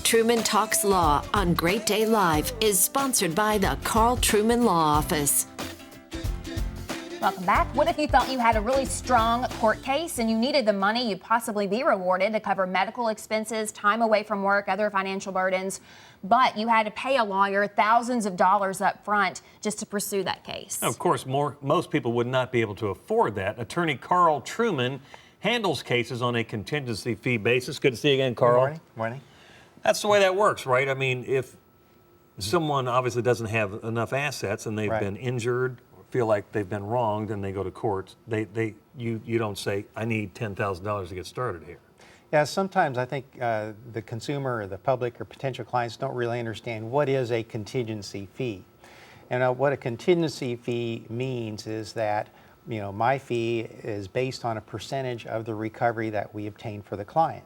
Truman Talks Law on Great Day Live is sponsored by the Karl Truman Law Office. Welcome back. What if you thought you had a really strong court case and you needed the money you'd possibly be rewarded to cover medical expenses, time away from work, other financial burdens, but you had to pay a lawyer thousands of dollars up front just to pursue that case? Of course, most people would not be able to afford that. Attorney Karl Truman handles cases on a contingency fee basis. Good to see you again, Karl. Good morning. Morning. That's the way that works, right? I mean, if someone obviously doesn't have enough assets and they've been injured, feel like they've been wronged, and they go to court, you don't say, I need $10,000 to get started here. Yeah, sometimes I think the consumer or the public or potential clients don't really understand what is a contingency fee. And what a contingency fee means is that, you know, my fee is based on a percentage of the recovery that we obtain for the client.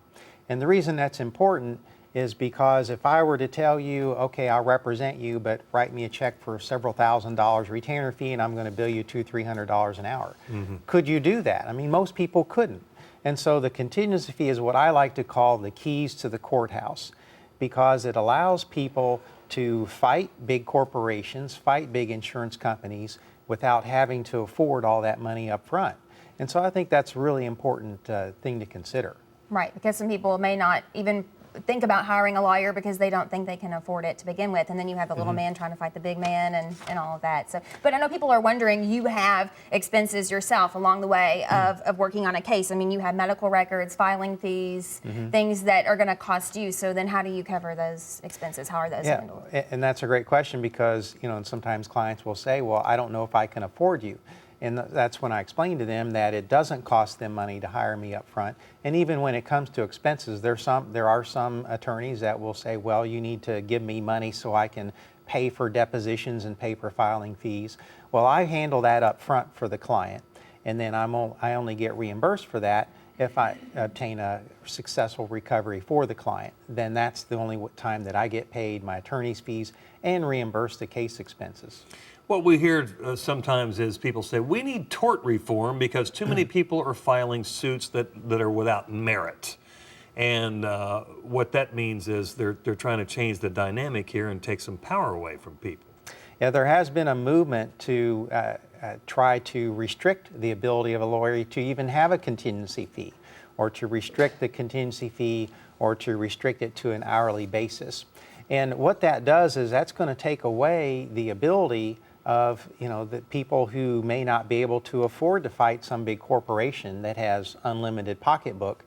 And the reason that's important is because if I were to tell you, okay, I'll represent you, but write me a check for several $1,000s retainer fee and I'm going to bill you $200-300 an hour. Could you do that? I mean, most people couldn't. And so the contingency fee is what I like to call the keys to the courthouse, because it allows people to fight big corporations, fight big insurance companies without having to afford all that money up front. And so I think that's a really important thing to consider. Right, because some people may not even think about hiring a lawyer because they don't think they can afford it to begin with, and then you have the little man trying to fight the big man and all of that. So, but I know people are wondering, you have expenses yourself along the way of working on a case. I mean, you have medical records, filing fees, things that are going to cost you. So then how do you cover those expenses? How are those handled? And that's a great question, because, you know, and sometimes clients will say, well, I don't know if I can afford you. And that's when I explain to them that it doesn't cost them money to hire me up front. And even when it comes to expenses, there are some attorneys that will say, well, you need to give me money so I can pay for depositions and pay for filing fees. Well, I handle that up front for the client, and then I only get reimbursed for that if I obtain a successful recovery for the client. Then that's the only time that I get paid my attorney's fees and reimburse the case expenses. What we hear sometimes is people say, we need tort reform because too many people are filing suits that are without merit. And what that means is they're trying to change the dynamic here and take some power away from people. Yeah, there has been a movement to try to restrict the ability of a lawyer to even have a contingency fee, or to restrict the contingency fee, or to restrict it to an hourly basis. And what that does is that's going to take away the ability of, you know, the people who may not be able to afford to fight some big corporation that has unlimited pocketbook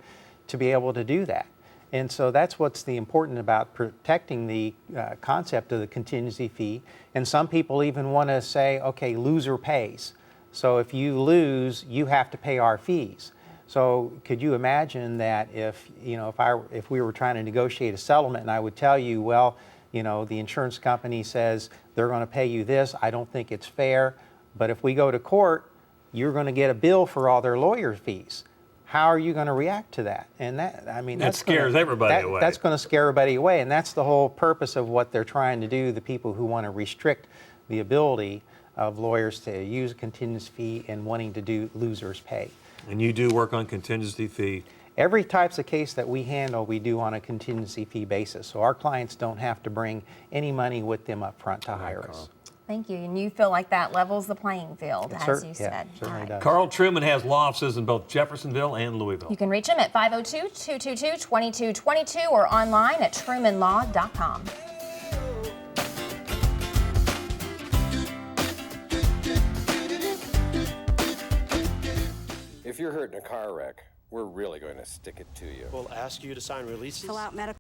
to be able to do that. And so that's what's the important about protecting the concept of the contingency fee. And some people even want to say, okay, loser pays. So if you lose, you have to pay our fees. So could you imagine that if, you know, if we were trying to negotiate a settlement and I would tell you, well, you know, the insurance company says they're going to pay you this, I don't think it's fair, but if we go to court, you're going to get a bill for all their lawyer fees. How are you going to react to that? And that, I mean, that scares everybody away. That's going to scare everybody away, and that's the whole purpose of what they're trying to do, the people who want to restrict the ability of lawyers to use a contingency fee and wanting to do losers pay. And you do work on contingency fee? Every types of case that we handle, we do on a contingency fee basis. So our clients don't have to bring any money with them up front to hire us. Thank you. And you feel like that levels the playing field, as you said. Certainly does. Karl Truman has law offices in both Jeffersonville and Louisville. You can reach him at 502-222-2222 or online at trumanlaw.com. If you're hurt in a car wreck, we're really going to stick it to you. We'll ask you to sign releases. Fill out medical